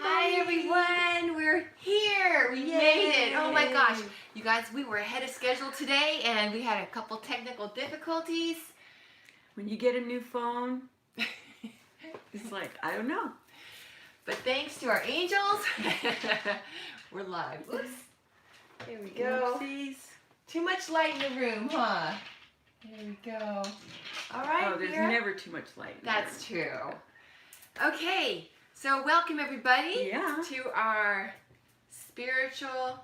Hi everyone, we're here. We made it. Oh my gosh. You guys, we were ahead of schedule today and we had a couple technical difficulties. When you get a new phone, it's like, I don't know. But thanks to our angels, we're live. Oops. There we go. Oopsies. Too much light in the room, huh? There we go. All right, Oh, there's Vera. never too much light. That's true. Okay, so welcome everybody to our spiritual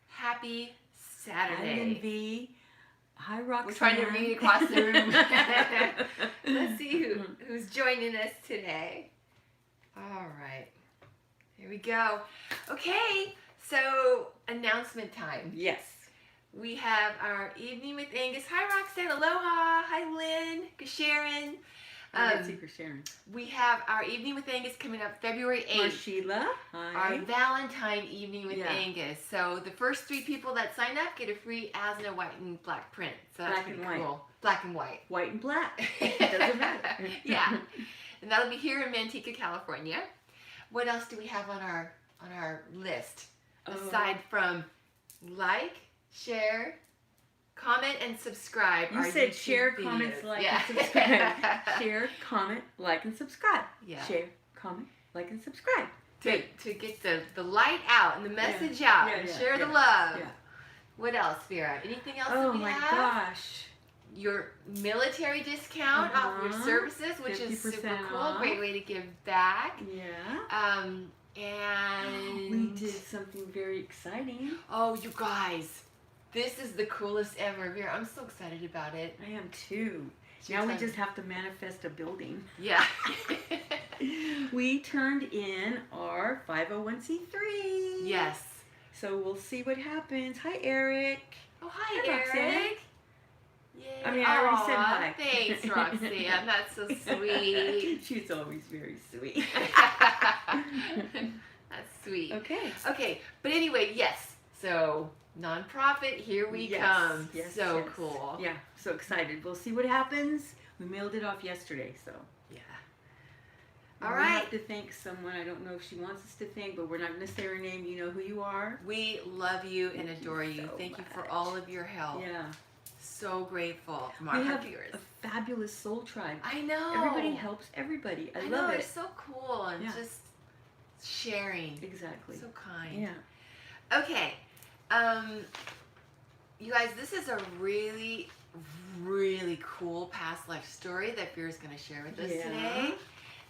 happy Saturday. Adam V. Hi, Roxanne. We're trying to read across the room. Let's see who's joining us today. All right, here we go. Okay, so announcement time. Yes. We have our Evening with Angus. Hi, Roxanne. Aloha. Hi, Lynn. Sharon. Sharon. We have our Evening with Angus coming up February 8th. Sheila. Hi. Our Valentine Evening with Angus. So the first 3 people that sign up get a free Asna white and black print. So that's pretty cool. Black and white. White and black. It doesn't matter. Yeah. And that'll be here in Manteca, California. What else do we have on our list? Aside from like, share, comment, and subscribe. You said share, comment, like, and subscribe. Share, comment, like, and subscribe. Yeah. Share, comment, like, and subscribe. To get the light out and the message out and share the love. Yeah. What else, Vera? Anything else that we have? Oh my gosh. Your military discount off your services, which is super cool. Off. Great way to give back. Yeah. And we did something very exciting. Oh, you guys. This is the coolest ever, Vera. I'm so excited about it. I am too. Now we just have to manifest a building. Yeah. We turned in our 501c3. Yes. So we'll see what happens. Hi, Eric. Oh, hi, Eric. Yay. I mean, I already said hi. Thanks, Roxanne. That's so sweet. She's always very sweet. That's sweet. Okay. Okay, but anyway, yes. So, nonprofit, here we come. Yes, so cool. Yeah, so excited. We'll see what happens. We mailed it off yesterday, so. Yeah. All right. We have to thank someone. I don't know if she wants us to thank, but we're not going to say her name. You know who you are. We love you and adore you. Thank you for all of your help. Yeah. So grateful from our viewers. A fabulous soul tribe. I know. Everybody helps everybody. I love it. It's so cool and just sharing. Exactly. So kind. Yeah. Okay. You guys, this is a really, really cool past life story that Vera's going to share with us today.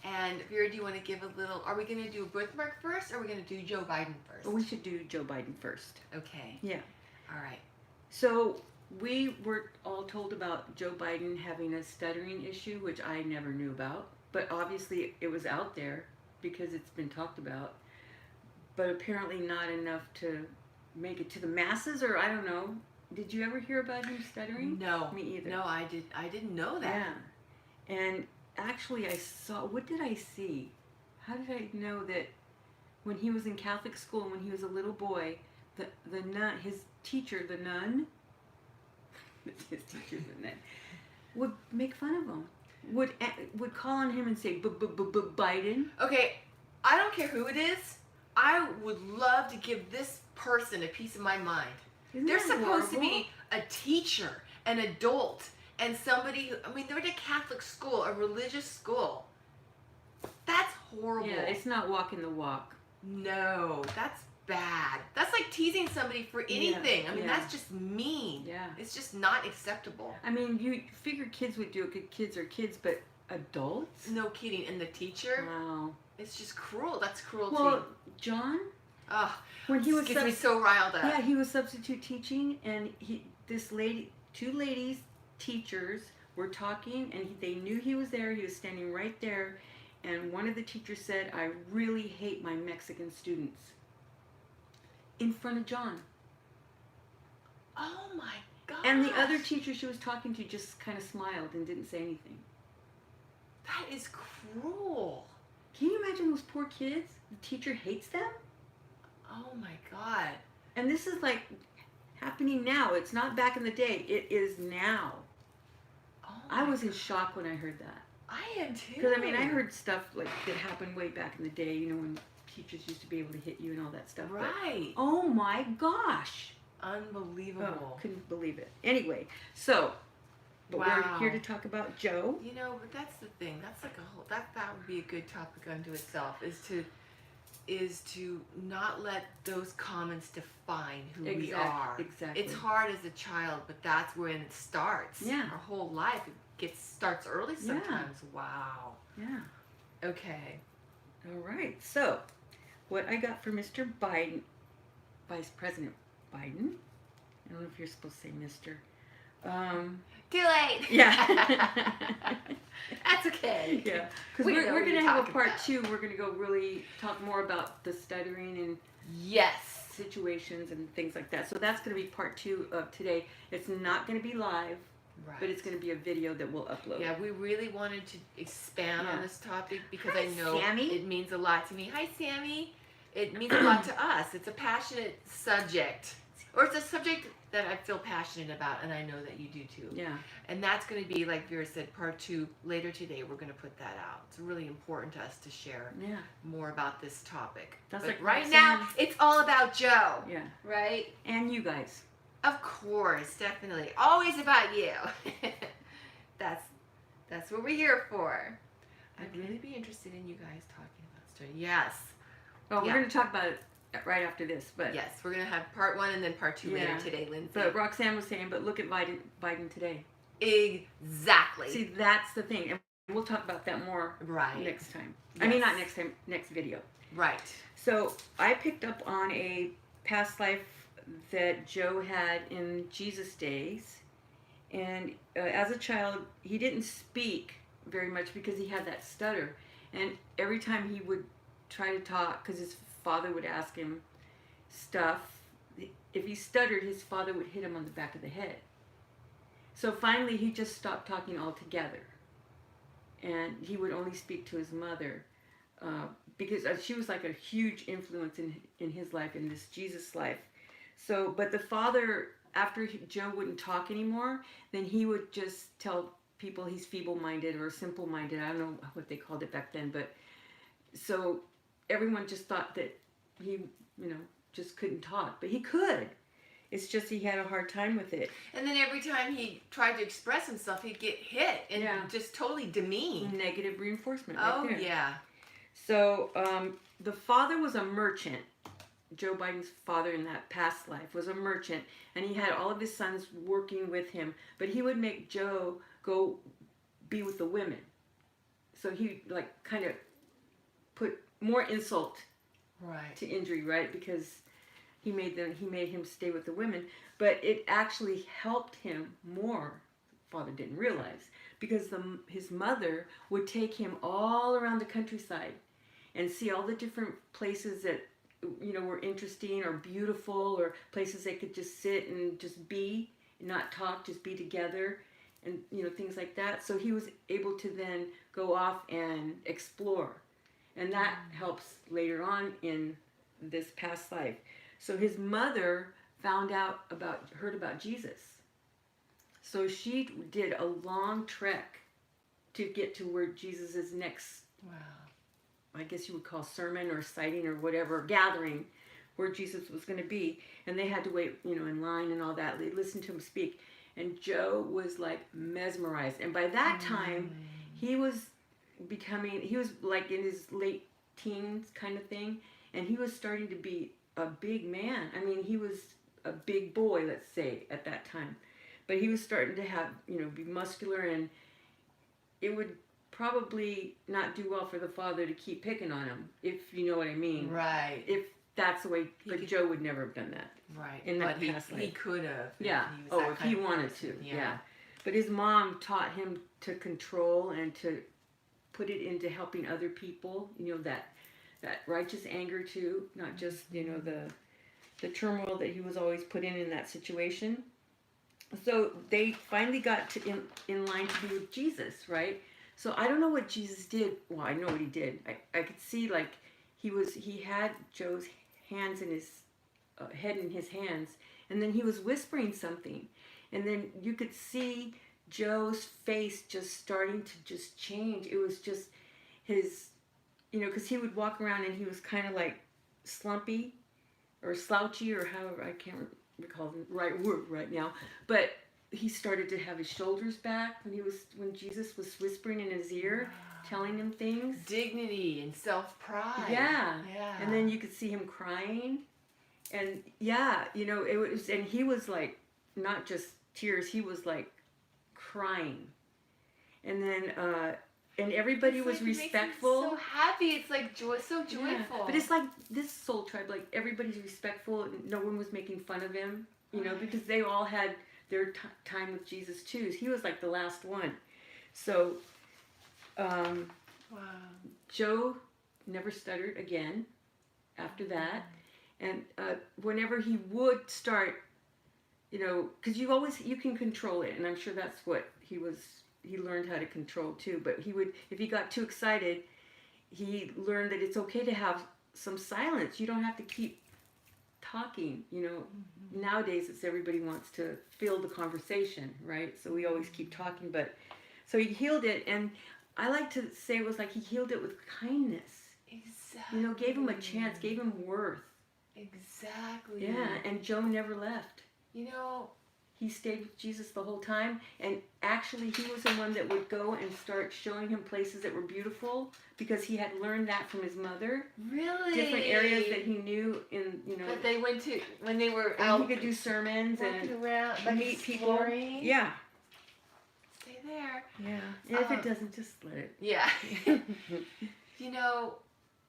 And Vera, do you want to give a little, are we going to do Birthmark first or are we going to do Joe Biden first? Well, we should do Joe Biden first. Okay. Yeah. All right. So we were all told about Joe Biden having a stuttering issue, which I never knew about. But obviously it was out there because it's been talked about. But apparently not enough to make it to the masses, or I don't know. Did you ever hear about him stuttering? No. Me either. No, I didn't know that. Yeah. And actually I saw, what did I see? How did I know that when he was in Catholic school and when he was a little boy, the nun, his teacher, the nun, his teacher, the nun, would make fun of him. Would call on him and say, Biden. Okay, I don't care who it is. I would love to give this person a piece of my mind. They're supposed to be a teacher, an adult, and somebody who, I mean, they're at a Catholic school, a religious school. That's horrible. Yeah, it's not walking the walk. No, that's bad. That's like teasing somebody for anything. I mean, that's just mean. Yeah. It's just not acceptable. I mean, you figure kids would do it because kids are kids, but adults? No kidding. And the teacher? Wow. It's just cruel. That's cruelty. Well, John, when he was gets me so riled up. Yeah, he was substitute teaching, and two ladies, teachers, were talking, and they knew he was there. He was standing right there, and one of the teachers said, "I really hate my Mexican students." In front of John. Oh my God. And the other teacher she was talking to just kind of smiled and didn't say anything. That is cruel. Can you imagine those poor kids? The teacher hates them? Oh my God. And this is like happening now. It's not back in the day. It is now. Oh I was in shock when I heard that. I am too. Because I mean, I heard stuff like that happened way back in the day, you know, when teachers used to be able to hit you and all that stuff. Right. But, oh my gosh. Unbelievable. Oh, couldn't believe it. Anyway, so, but Wow. we're here to talk about Joe. You know, but that's the thing. That's like a whole, that would be a good topic unto itself, is to not let those comments define who we are. Exactly. It's hard as a child, but that's when it starts. Yeah. Our whole life, starts early sometimes. Wow. Yeah. Okay. All right. So, what I got for Mr. Biden, Vice President Biden. I don't know if you're supposed to say Mr. Too late. Yeah. That's okay. Yeah. Because we're going to have a part 2. We're going to go really talk more about the stuttering and yes, situations and things like that. So that's going to be part 2 of today. It's not going to be live, right, but it's going to be a video that we'll upload. Yeah, we really wanted to expand on this topic because Hi, I know Sammy. it means a lot to me. Hi, Sammy. It means a lot to us. It's a passionate subject, or it's a subject that I feel passionate about, and I know that you do too. Yeah. And that's going to be, like Vera said, part 2 later today. We're going to put that out. It's really important to us to share more about this topic. That's but like right now, it's all about Joe. Yeah. Right? And you guys. Of course, definitely. Always about you. That's what we're here for. I'd really be interested in you guys talking about story. Yes. Oh, we're going to talk about it right after this, but yes, we're going to have part 1 and then part 2 later today, Lindsay. But Roxanne was saying, but look at Biden today. Exactly. See, that's the thing, and we'll talk about that more next time. Yes. I mean, not next time, next video. Right. So I picked up on a past life that Joe had in Jesus' days, and as a child, he didn't speak very much because he had that stutter, and every time he would try to talk, because his father would ask him stuff, if he stuttered, his father would hit him on the back of the head. So finally, he just stopped talking altogether, and he would only speak to his mother, because she was like a huge influence in his life, in this Jesus life. So, but the father, after Joe wouldn't talk anymore, then he would just tell people he's feeble-minded or simple-minded. I don't know what they called it back then, but so everyone just thought that he, just couldn't talk, but he could. It's just he had a hard time with it. And then every time he tried to express himself, he'd get hit and just totally demeaned. Negative reinforcement. Oh, right there. yeah. So the father was a merchant. Joe Biden's father in that past life was a merchant, and he had all of his sons working with him, but he would make Joe go be with the women. So he kind of put more insult to injury, right? Because he made him stay with the women, but it actually helped him more. Father didn't realize, because his mother would take him all around the countryside and see all the different places that were interesting or beautiful, or places they could just sit and just be, not talk, just be together, and things like that. So he was able to then go off and explore, and that helps later on in this past life. So his mother heard about Jesus. So she did a long trek to get to where Jesus' next, I guess you would call sermon or sighting or whatever, gathering, where Jesus was going to be. And they had to wait, in line and all that. They listened to him speak. And Joe was mesmerized. And by that time, he was like in his late teens kind of thing. And he was starting to be a big man. I mean, he was a big boy, let's say, at that time. But he was starting to have, be muscular, and it would probably not do well for the father to keep picking on him, if you know what I mean. Right. If that's the way, but Joe would never have done that. Right. In that past life. He could have. Yeah. If he wanted to. Yeah. But his mom taught him to control and to put it into helping other people, that righteous anger too, not just, the turmoil that he was always put in that situation. So they finally got in line to be with Jesus, right? So I don't know what Jesus did. Well, I know what he did. I could see he had Joe's hands in his head in his hands, and then he was whispering something, and then you could see Joe's face just starting to just change. It was just his you know, because he would walk around and he was kind of like slumpy or slouchy or however, I can't recall the right word right now, but he started to have his shoulders back when Jesus was whispering in his ear, telling him things. Dignity and self-pride. Yeah. Yeah. And then you could see him crying. And yeah, you know, it was, and he was like, not just tears, he was like crying. And then, and everybody was respectful. Makes me so happy. It's like so joyful. Yeah. But it's like this soul tribe, like everybody's respectful. And no one was making fun of him, you know, because they all had their time with Jesus too. He was like the last one. So, wow. Joe never stuttered again after that. And whenever he would start, you know, because you can control it, and I'm sure that's what he learned how to control too. But he would, if he got too excited, he learned that it's okay to have some silence. You don't have to keep talking, you know. Nowadays it's everybody wants to fill the conversation, right? So we always keep talking, but so he healed it, and I like to say it was like he healed it with kindness. Exactly. You know, gave him a chance, gave him worth. Exactly. Yeah, and Joe never left. You know, he stayed with Jesus the whole time, and actually he was the one that would go and start showing him places that were beautiful because he had learned that from his mother. Really? Different areas that he knew in, you know. That they went to when they were and out. he could do sermons and around, like meet people. Yeah. Stay there. Yeah. And if it doesn't, just let it. Yeah. You know.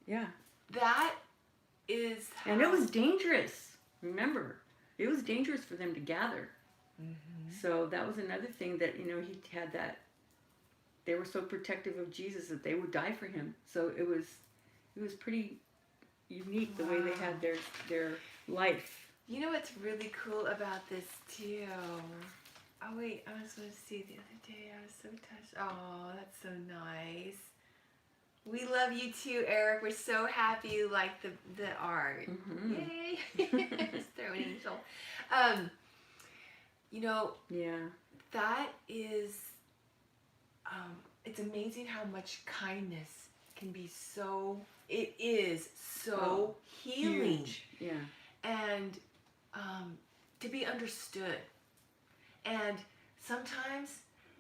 Yeah. That is. And it was dangerous. Remember, it was dangerous for them to gather. So that was another thing that, you know, he had that. They were so protective of Jesus that they would die for him. So it was pretty unique the way they had their life. You know what's really cool about this too? Oh wait, I was going to see the other day. I was so touched. Oh, that's so nice. We love you too, Eric. We're so happy you like the art. Yay! Just throw an angel. You know. Yeah. That is. It's amazing how much kindness can be so. It is so healing. Huge. Yeah. And to be understood. And sometimes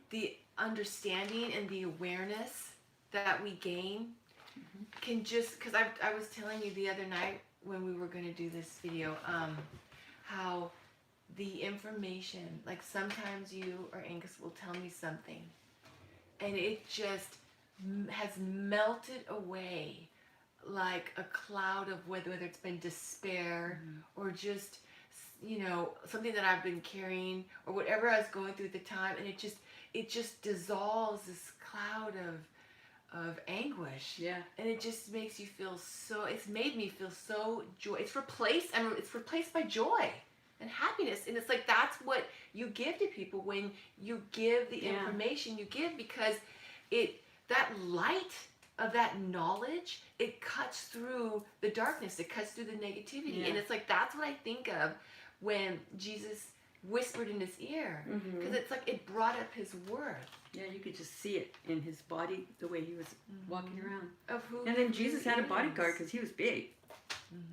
the understanding and the awareness that we gain can just, because I was telling you the other night when we were going to do this video, how the information, like sometimes you or Angus will tell me something and it just has melted away like a cloud of whether it's been despair or just, you know, something that I've been carrying or whatever I was going through at the time, and it just dissolves this cloud of anguish. Yeah. And it just makes you feel so, it's made me feel so joy. It's replaced by joy and happiness. And it's like, that's what you give to people when you give the information you give, because that light of that knowledge, it cuts through the darkness, it cuts through the negativity. And it's like, that's what I think of when Jesus whispered in his ear, because it's like it brought up his worth. Yeah, you could just see it in his body, the way he was walking around. Of who and then Jesus had a bodyguard because he was big.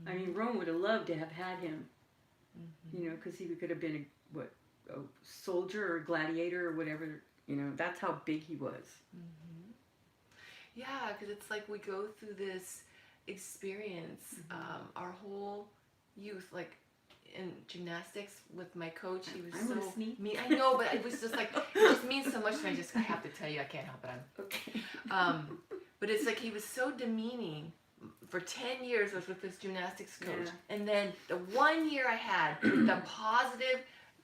I mean, Rome would have loved to have had him, you know, because he could have been a soldier or a gladiator or whatever, you know, that's how big he was. Yeah, because it's like we go through this experience, our whole youth, like in gymnastics with my coach. He was so mean. I know, but it was just like, it just means so much to me. I have to tell you, I can't help it. Okay. But it's like he was so demeaning. For 10 years I was with this gymnastics coach. And then the 1 year I had, the positive,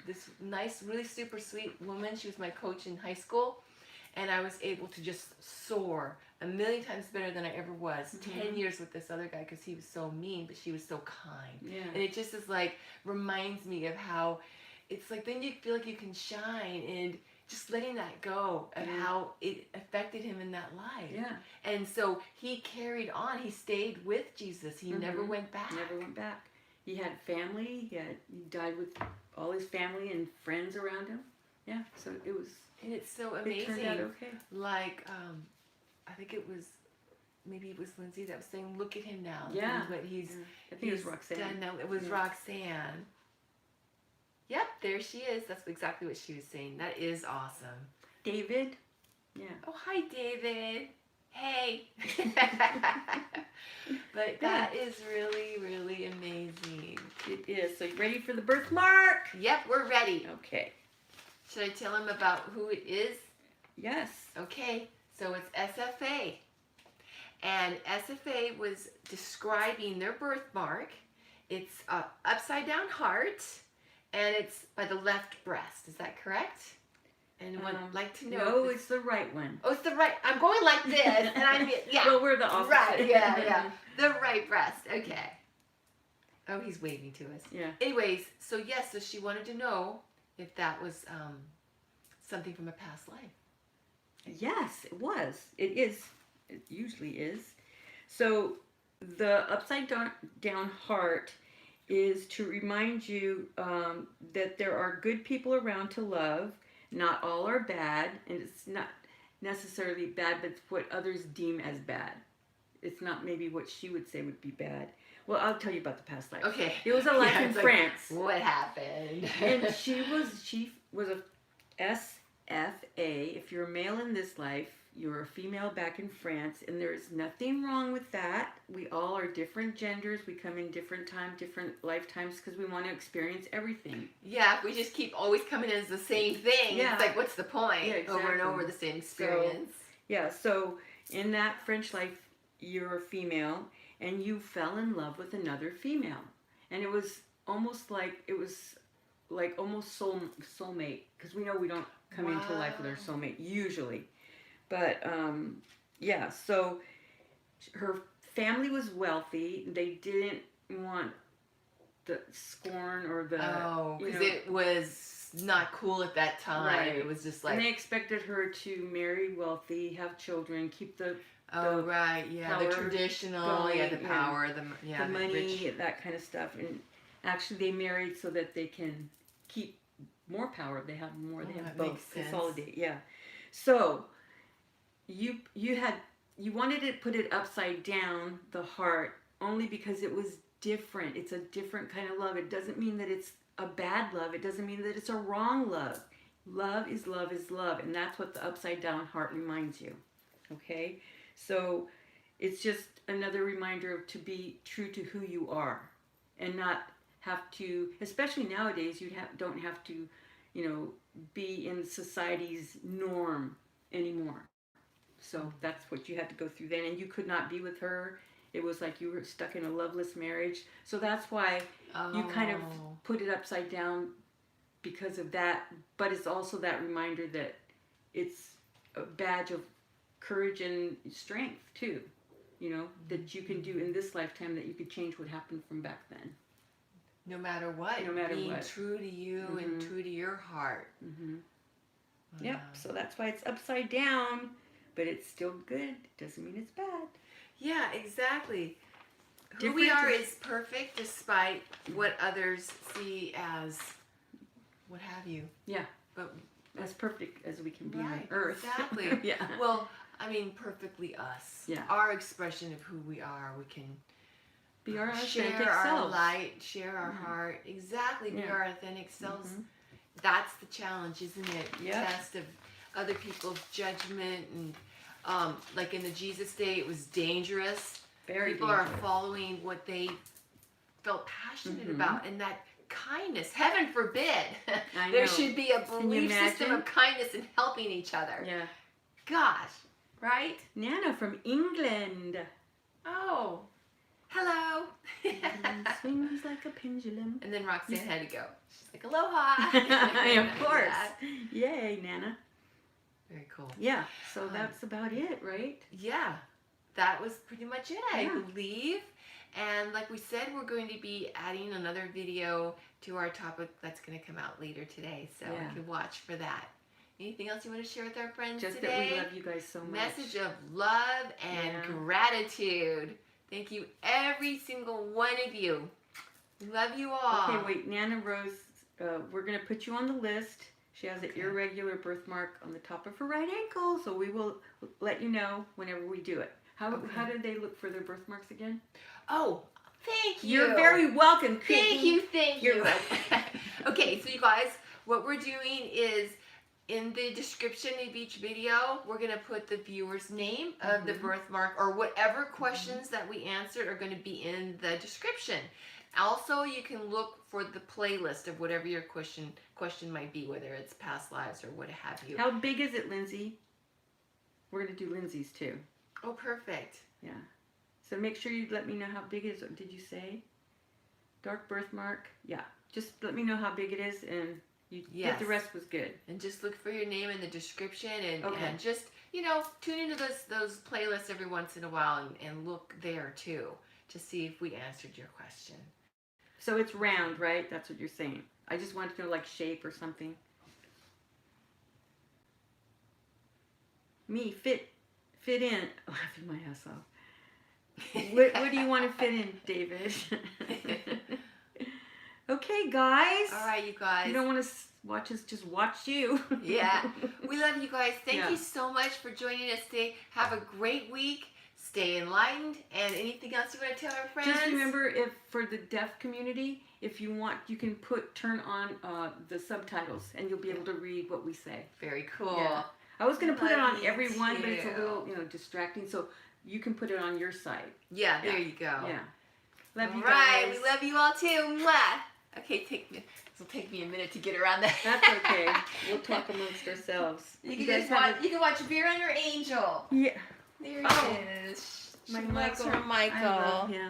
this nice, really super sweet woman, she was my coach in high school. And I was able to just soar 1,000,000 times better than I ever was. 10 years with this other guy because he was so mean, but she was so kind. Yeah. And it just is like, reminds me of how it's like, then you feel like you can shine, and just letting that go of how it affected him in that life. Yeah. And so he carried on. He stayed with Jesus. He never went back. Never went back. He had family. He died with all his family and friends around him. Yeah. So it was. And it's so amazing. It turned out okay. Like, I think it was maybe it was Lindsay that was saying, look at him now. Yeah. What he's I think it was Roxanne. done now. It was Roxanne. Yep, there she is. That's exactly what she was saying. That is awesome. David. Yeah. Oh, hi, David. Hey. But that is really, really amazing. It is. So you ready for the birthmark? Yep, we're ready. Okay. Should I tell him about who it is? Yes. Okay, so it's SFA. And SFA was describing their birthmark. It's a upside down heart, and it's by the left breast. Is that correct? Anyone like to know? No, it's the right one. Oh, it's the right. I'm going like this, and I'm yeah. Well, we're the opposite. Right. Yeah. The right breast. Okay. Oh, he's waving to us. Yeah. Anyways, so yes, so she wanted to know if that was something from a past life. Yes, it was. It is. It usually is. So the upside down heart is to remind you that there are good people around to love. Not all are bad, and it's not necessarily bad, but it's what others deem as bad. It's not maybe what she would say would be bad. Well, I'll tell you about the past life. Okay. It was a life in France. What happened? And she was a SFA. If you're a male in this life, you're a female back in France, and there's nothing wrong with that. We all are different genders. We come in different times, different lifetimes, because we want to experience everything. Yeah, if we just keep always coming in as the same thing, Yeah. it's like, what's the point? Yeah, exactly. Over and over the same experience. So in that French life, you're a female, and you fell in love with another female. And it was almost like, almost soulmate, because we know we don't come into life with our soulmate, usually. But, so her family was wealthy. They didn't want the scorn or the... Oh, because it was not cool at that time. Right. It was just like... And they expected her to marry wealthy, have children, keep the right, yeah, the traditional, going, the power, the money, rich. that kind of stuff. And actually they married so that they can keep more power. They have more, they have both, consolidate, yeah. So... You wanted to put it upside down, the heart, only because it was different. It's a different kind of love. It doesn't mean that it's a bad love. It doesn't mean that it's a wrong love. Love is love is love, and that's what the upside down heart reminds you. Okay? So it's just another reminder to be true to who you are and not have to, especially nowadays, you don't have to, be in society's norm anymore. So that's what you had to go through then, and you could not be with her. It was like you were stuck in a loveless marriage. So that's why you kind of put it upside down because of that. But it's also that reminder that it's a badge of courage and strength too, that you can do in this lifetime, that you could change what happened from back then. No matter what. No matter being what. True to you and true to your heart. Mm-hmm. Wow. Yep. So that's why it's upside down. But it's still good. Doesn't mean it's bad. Yeah, exactly. Who we are is perfect despite what others see as what have you. Yeah. But as perfect as we can be on right, earth. Exactly. Yeah. Well, I mean, perfectly us. Yeah. Our expression of who we are. We can be our share authentic our selves. Light, share our heart. Exactly. Be our authentic selves. Mm-hmm. That's the challenge, isn't it? Yep. Test of other people's judgment, and like in the Jesus day, it was dangerous. Very People dangerous. are following what they felt passionate about, and that kindness. Heaven forbid there should be a belief system of kindness and helping each other. Yeah. Gosh, right? Nana from England. Oh, hello. Swings like a pendulum. And then Roxanne had to go. She's like, aloha. Of course. Yay, Nana. Very cool. Yeah, so that's about it, right? Yeah, that was pretty much it, I believe. And like we said, we're going to be adding another video to our topic that's going to come out later today. So you can watch for that. Anything else you want to share with our friends Just today? that we love you guys so much. Message of love and gratitude. Thank you, every single one of you. We love you all. Okay, wait, Nana Rose, we're going to put you on the list. She has an irregular birthmark on the top of her right ankle, so we will let you know whenever we do it. How did they look for their birthmarks again? Oh, thank you. You're very welcome, Thank you. You're welcome. Okay, so you guys, what we're doing is in the description of each video, we're going to put the viewer's name of the birthmark, or whatever questions that we answered are going to be in the description. Also, you can look for the playlist of whatever your question might be, whether it's past lives or what have you. How big is it, Lindsay? We're going to do Lindsay's too. Oh, perfect. Yeah. So make sure you let me know how big it is. Did you say? Dark birthmark? Yeah. Just let me know how big it is, and the rest was good. And just look for your name in the description, and just, tune into those playlists every once in a while and look there too to see if we answered your question. So it's round, right? That's what you're saying. I just wanted to know, like, shape or something. Me, fit in. Laughing my ass off. What do you want to fit in, David? Okay, guys. All right, you guys. You don't want to watch us just watch you. Yeah. We love you guys. Thank you so much for joining us today. Have a great week. Stay enlightened. And anything else you want to tell our friends? Just remember, if for the deaf community, if you want, you can turn on the subtitles, and you'll be able to read what we say. Very cool. Yeah. I was going to put it on every one, but it's a little, distracting. So you can put it on your side. Yeah, there you go. Yeah. Love you guys. All right, we love you all too. Mwah. Okay, this will take me a minute to get around that. That's okay. We'll talk amongst ourselves. You can watch Vera and her angel. Yeah. There it is. My She likes Michael. her Michael. I love him.